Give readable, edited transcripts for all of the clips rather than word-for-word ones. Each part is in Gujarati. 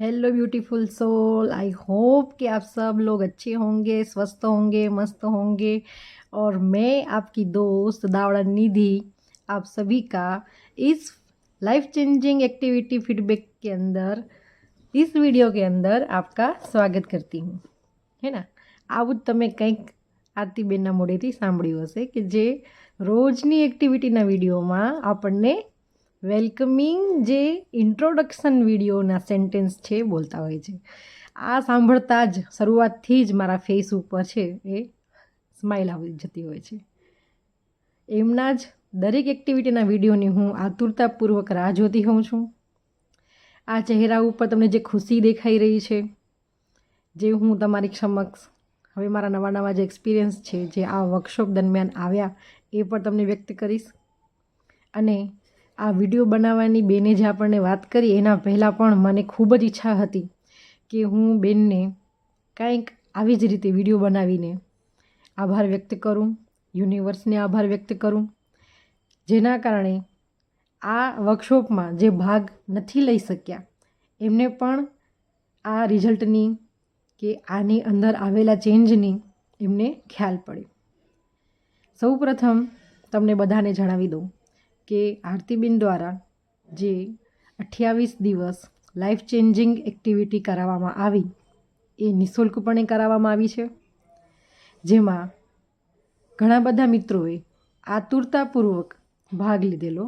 Hello beautiful soul. I hope कि आप सब लोग अच्छे होंगे, स्वस्थ होंगे, मस्त होंगे। और मैं आपकी दोस्त दावड़ा निधि आप सभी का इस लाइफ चेंजिंग एक्टिविटी फीडबैक के अंदर, इस वीडियो के अंदर आपका स्वागत करती हूँ। है ना, આવું જ તમે કંઈક આરતીબેનના મોઢેથી સાંભળ્યું હશે કે જે રોજની એક્ટિવિટીના વિડીયોમાં આપણને વેલકમિંગ જે ઇન્ટ્રોડક્શન વિડીયોના સેન્ટેન્સ છે બોલતા હોય છે. આ સાંભળતા જ શરૂઆતથી જ મારા ફેસ ઉપર છે એ સ્માઇલ આવી જતી હોય છે. એમના જ દરેક એક્ટિવિટીના વિડીયોની હું આતુરતાપૂર્વક રાહ જોતી હોઉં છું. આ ચહેરા ઉપર તમને જે ખુશી દેખાઈ રહી છે, જે હું તમારી સમક્ષ હવે મારા નવા નવા જે એક્સપિરિયન્સ છે જે આ વર્કશોપ દરમિયાન આવ્યા એ પણ તમને વ્યક્ત કરીશ. અને આ વિડીયો બનાવવાની બેને જે આપણને વાત કરી એના પહેલાં પણ મને ખૂબ જ ઈચ્છા હતી કે હું બેનને કંઈક આવી જ રીતે વિડીયો બનાવીને આભાર વ્યક્ત કરું, યુનિવર્સને આભાર વ્યક્ત કરું, જેના કારણે આ વર્કશોપમાં જે ભાગ નથી લઈ શક્યા એમને પણ આ રિઝલ્ટની કે આની અંદર આવેલા ચેન્જની એમને ખ્યાલ પડે. સૌ પ્રથમ તમને બધાને જણાવી દઉં કે આરતીબેન દ્વારા જે 28 દિવસ લાઈફ ચેન્જિંગ એક્ટિવિટી કરાવવામાં આવી એ નિઃશુલ્કપણે કરાવવામાં આવી છે, જેમાં ઘણા બધા મિત્રોએ આતુરતાપૂર્વક ભાગ લીધેલો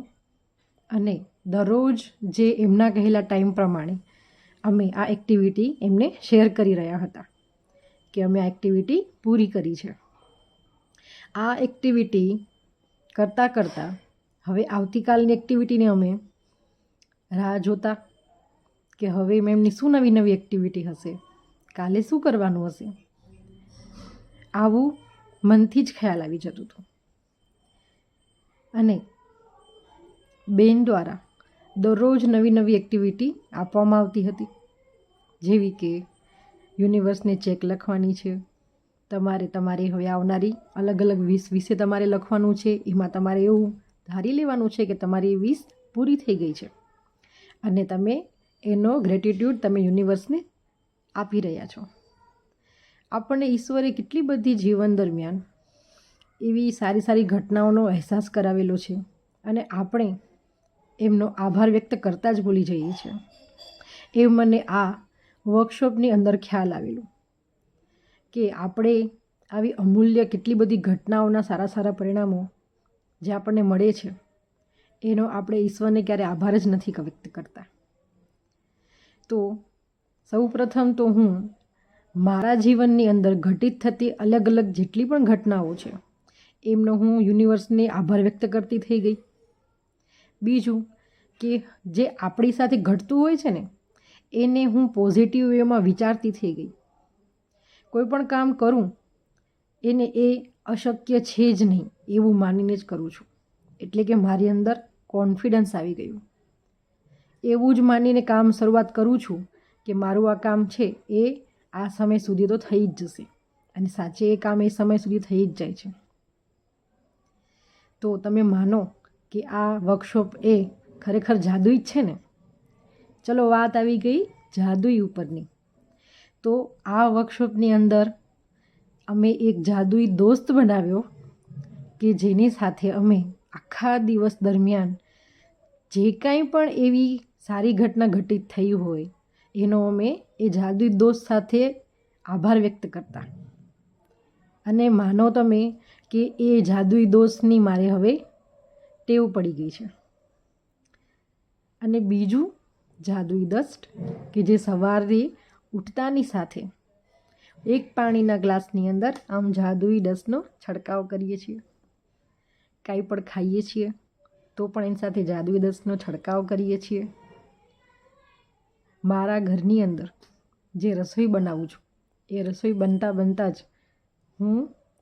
અને દરરોજ જે એમના કહેલા ટાઈમ પ્રમાણે અમે આ એક્ટિવિટી એમને શેર કરી રહ્યા હતા કે અમે આ એક્ટિવિટી પૂરી કરી છે. આ એક્ટિવિટી કરતાં કરતાં હવે આવતીકાલની એક્ટિવિટીને અમે રાહ જોતા કે હવે એમની શું નવી નવી એક્ટિવિટી હશે, કાલે શું કરવાનું હશે, આવું મનથી જ ખ્યાલ આવી જતું હતું. અને બેન દ્વારા દરરોજ નવી નવી એક્ટિવિટી આપવામાં આવતી હતી, જેવી કે યુનિવર્સને ચેક લખવાની છે, તમારે હવે આવનારી અલગ અલગ વિશ વિશે તમારે લખવાનું છે. એમાં તમારે એવું ધારી લેવાનું છે કે તમારી વિશ પૂરી થઈ ગઈ છે અને તમે એનો ગ્રેટિટ્યૂડ તમે યુનિવર્સને આપી રહ્યા છો. આપણને ઈશ્વરે કેટલી બધી જીવન દરમિયાન એવી સારી સારી ઘટનાઓનો અહેસાસ કરાવેલો છે અને આપણે એમનો આભાર વ્યક્ત કરતાં જ ભૂલી જઈએ છીએ. એ મને આ વર્કશોપની અંદર ખ્યાલ આવેલું કે આપણે આવી અમૂલ્ય કેટલી બધી ઘટનાઓના સારા સારા પરિણામો જે આપણને મળે છે એનો આપણે ઈશ્વરને ક્યારે આભાર જ નથી વ્યક્ત કરતા. તો સૌ પ્રથમ તો હું મારા જીવનની અંદર ઘટિત થતી અલગ અલગ જેટલી પણ ઘટનાઓ છે એમનો હું યુનિવર્સને આભાર વ્યક્ત કરતી થઈ ગઈ. બીજું કે જે આપણી સાથે ઘટતું હોય છે ને એને હું પોઝિટિવ વેમાં વિચારતી થઈ ગઈ. કોઈ પણ કામ કરું એને એ અશક્ય છે જ નહીં એવું માનીને જ કરું છું, એટલે કે મારી અંદર કોન્ફિડન્સ આવી ગયું. એવું જ માનીને કામ શરૂઆત કરું છું કે મારું આ કામ છે એ આ સમય સુધી તો થઈ જ જશે, અને સાચે એ કામ એ સમય સુધી થઈ જ જાય છે. તો તમે માનો કે આ વર્કશોપ એ ખરેખર જાદુઈ જ છે ને. ચલો વાત આવી ગઈ જાદુઈ ઉપરની. તો આ વર્કશોપની અંદર અમે એક જાદુઈ દોસ્ત બનાવ્યો કે જેની સાથે અમે આખા દિવસ દરમિયાન જે કાંઈ પણ એવી સારી ઘટના ઘટિત થઈ હોય એનો અમે એ જાદુઈ દોસ્ત સાથે આભાર વ્યક્ત કરતા. અને માનો તમે કે એ જાદુઈ દોસ્તની મારે હવે ટેવ પડી ગઈ છે. અને બીજું જાદુઈ દસ્ત કે જે સવારે ઉઠતાની સાથે એક પાણીના ગ્લાસની અંદર આમ જાદુઈ દસ્તનો છંટકાવ કરીએ છીએ. કાંઈ પણ ખાઈએ છીએ તો પણ એની સાથે જાદુઈ દસ્તનો છંટકાવ કરીએ છીએ. મારા ઘરની અંદર જે રસોઈ બનાવું છું એ રસોઈ બનતા બનતા જ હું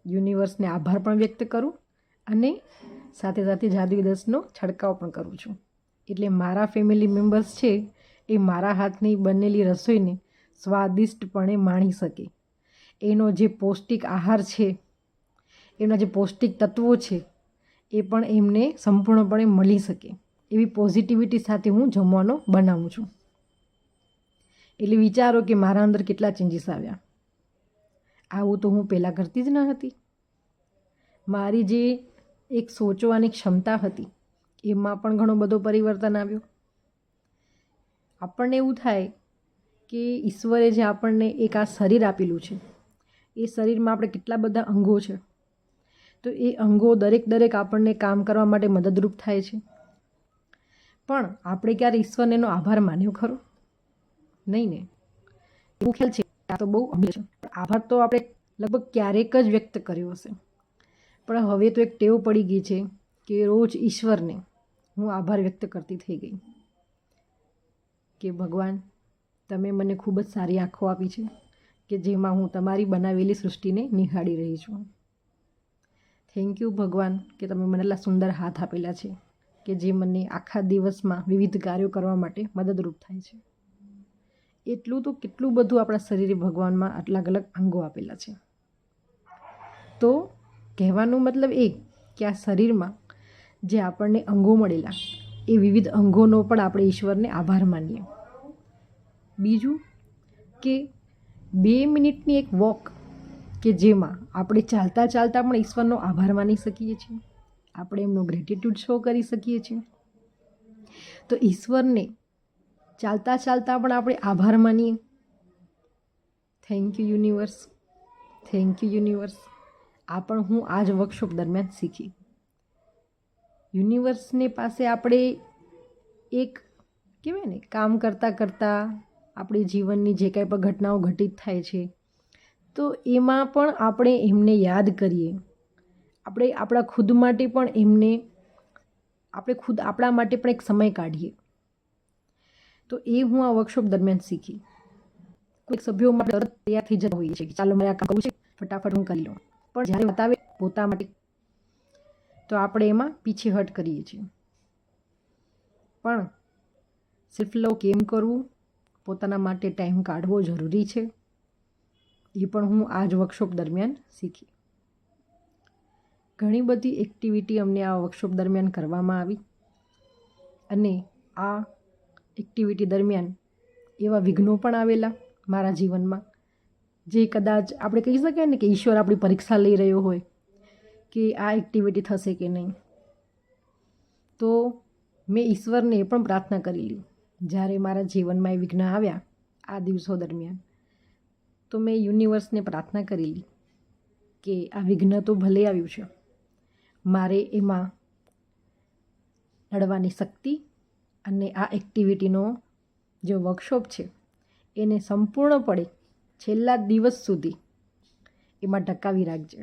યુનિવર્સને આભાર પણ વ્યક્ત કરું અને સાથે સાથે જાદુઈ દસ્તનો છંટકાવ પણ કરું છું. એટલે મારા ફેમિલી મેમ્બર્સ છે એ મારા હાથની બનેલી રસોઈને સ્વાદિષ્ટપણે માણી શકે, એનો જે પૌષ્ટિક આહાર છે, એના જે પૌષ્ટિક તત્વો છે એ પણ એમને સંપૂર્ણપણે મળી શકે એવી પોઝિટિવિટી સાથે હું જમવાનો બનાવું છું. એટલે વિચારો કે મારા અંદર કેટલા ચેન્જીસ આવ્યા. આવું તો હું પહેલાં કરતી જ ન હતી. મારી જે એક સોચવાની ક્ષમતા હતી એમાં પણ ઘણો બધો પરિવર્તન આવ્યો. આપણને એવું થાય કે ઈશ્વરે જે આપણને એક આ શરીર આપેલું છે, એ શરીરમાં આપણે કેટલા બધા અંગો છે, તો એ અંગો દરેક આપણને કામ કરવા માટે મદદરૂપ થાય છે. પણ આપણે ક્યારે ઈશ્વરને એનો આભાર માન્યો ખરો? નહીં ને. એવું ખ્યાલ છે આ તો બહુ અમીર છે. આભાર તો આપણે લગભગ ક્યારેક જ વ્યક્ત કર્યો હશે. પણ હવે તો એક ટેવ પડી ગઈ છે કે રોજ ઈશ્વરને હું આભાર વ્યક્ત કરતી થઈ ગઈ કે ભગવાન, તમે મને ખૂબ જ સારી આંખો આપી છે કે જેમાં હું તમારી બનાવેલી સૃષ્ટિને નિહાળી રહી છું. થેન્ક યુ ભગવાન કે તમે મને એટલા સુંદર હાથ આપેલા છે કે જે મને આખા દિવસમાં વિવિધ કાર્યો કરવા માટે મદદરૂપ થાય છે. એટલું તો કેટલું બધું આપણા શરીરે ભગવાનમાં અલગ અલગ અંગો આપેલા છે. તો કહેવાનો મતલબ એ કે આ શરીરમાં જે આપણને અંગો મળેલા એ વિવિધ અંગોનો પણ આપણે ઈશ્વરને આભાર માનીએ. બીજું કે 2 મિનિટની એક વોક કે જેમાં આપણે ચાલતા પણ ઈશ્વરનો આભાર માની શકીએ છીએ, આપણે એમનો ગ્રેટિટ્યૂડ શો કરી શકીએ છીએ. તો ઈશ્વરને ચાલતા પણ આપણે આભાર માનીએ. Thank you universe, thank you universe. આ પણ હું આ જ વર્કશોપ દરમિયાન શીખી. યુનિવર્સને પાસે આપણે એક કહેવાય ને, કામ કરતાં આપણી જીવનની જે કાંઈ પણ ઘટનાઓ ઘટિત થાય છે તો એમાં પણ આપણે એમને યાદ કરીએ. આપણે આપણા ખુદ માટે પણ આપણા માટે પણ એક સમય કાઢીએ. તો એ હું આ વર્કશોપ દરમિયાન શીખી. કોઈક સભ્યો માટે તૈયાર થઈ જતા હોઈએ છીએ કે ચાલો મારે આ કામ કરવું છે, ફટાફટ હું કરી લઉં. પણ જ્યારે બતાવે પોતા માટે તો આપણે એમાં પીછેહટ કરીએ છીએ. પણ સેલ્ફ લવ કેમ કરવું, પોતાના માટે ટાઈમ કાઢવો જરૂરી છે, એ પણ હું આ જ વર્કશોપ દરમિયાન શીખી. ઘણી બધી એક્ટિવિટી અમને આ વર્કશોપ દરમિયાન કરવામાં આવી અને આ એક્ટિવિટી દરમિયાન એવા વિઘ્નો પણ આવેલા મારા જીવનમાં જે કદાચ આપણે કહી શકીએ ને કે ઈશ્વર આપણી પરીક્ષા લઈ રહ્યો હોય કે આ એક્ટિવિટી થશે કે નહીં. તો મેં ઈશ્વરને એ પણ પ્રાર્થના કરેલી જ્યારે મારા જીવનમાં એ વિઘ્ન આવ્યા આ દિવસો દરમિયાન. તો મેં યુનિવર્સને પ્રાર્થના કરેલી કે આ વિઘ્ન તો ભલે આવ્યું છે, મારે એમાં લડવાની શક્તિ અને આ એક્ટિવિટીનો જે વર્કશોપ છે એને સંપૂર્ણપણે છેલ્લા દિવસ સુધી એમાં ટકાવી રાખજે.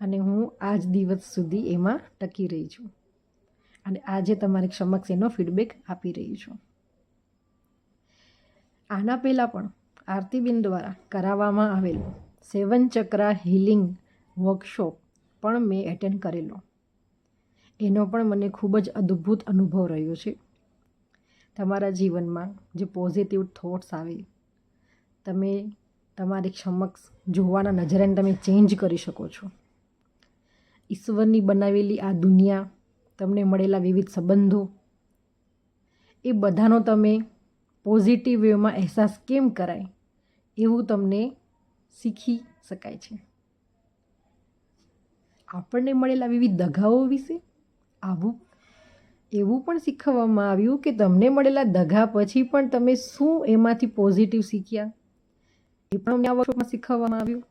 અને હું આ જ દિવસ સુધી એમાં ટકી રહી છું અને આજે તમારી સમક્ષ એનો ફીડબેક આપી રહી છું. આના પહેલાં પણ આરતીબેન દ્વારા કરાવવામાં આવેલો 7 ચક્રા હીલિંગ વર્કશોપ પણ મેં એટેન્ડ કરેલો. એનો પણ મને ખૂબ જ અદ્ભુત અનુભવ રહ્યો છે. તમારા જીવનમાં જે પોઝિટિવ થોટ્સ આવે, તમે તમારી સમક્ષ જોવાના નજરાને તમે ચેન્જ કરી શકો છો. ઈશ્વરની બનાવેલી આ દુનિયા, તમને મળેલા વિવિધ સંબંધો, એ બધાનો તમે પોઝિટિવ વેમાં અહેસાસ કેમ કરાય એવું તમને શીખી શકાય છે. આપણને મળેલા વિવિધ દગાઓ વિશે એવું પણ શીખવવામાં આવ્યું કે તમને મળેલા દગા પછી પણ તમે શું એમાંથી પોઝિટિવ શીખ્યા, એ પણ અમને આ વર્કશોપમાં શીખવવામાં આવ્યું.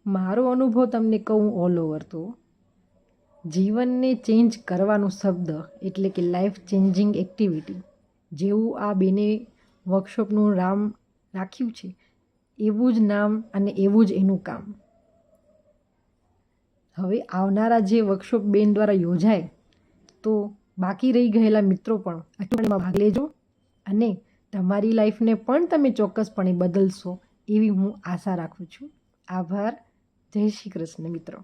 મારો અનુભવ તમને કહું ઓલ ઓવર તો જીવનને ચેન્જ કરવાનો શબ્દ એટલે કે લાઈફ ચેન્જિંગ એક્ટિવિટી જેવું આ બેને વર્કશોપનું નામ રાખ્યું છે એવું જ નામ અને એવું જ એનું કામ. હવે આવનારા જે વર્કશોપ બેન દ્વારા યોજાય તો બાકી રહી ગયેલા મિત્રો પણ અઠવાડિયામાં ભાગ લેજો અને તમારી લાઈફને પણ તમે ચોક્કસપણે બદલશો એવી હું આશા રાખું છું. આભાર. જય શ્રી કૃષ્ણ મિત્રો.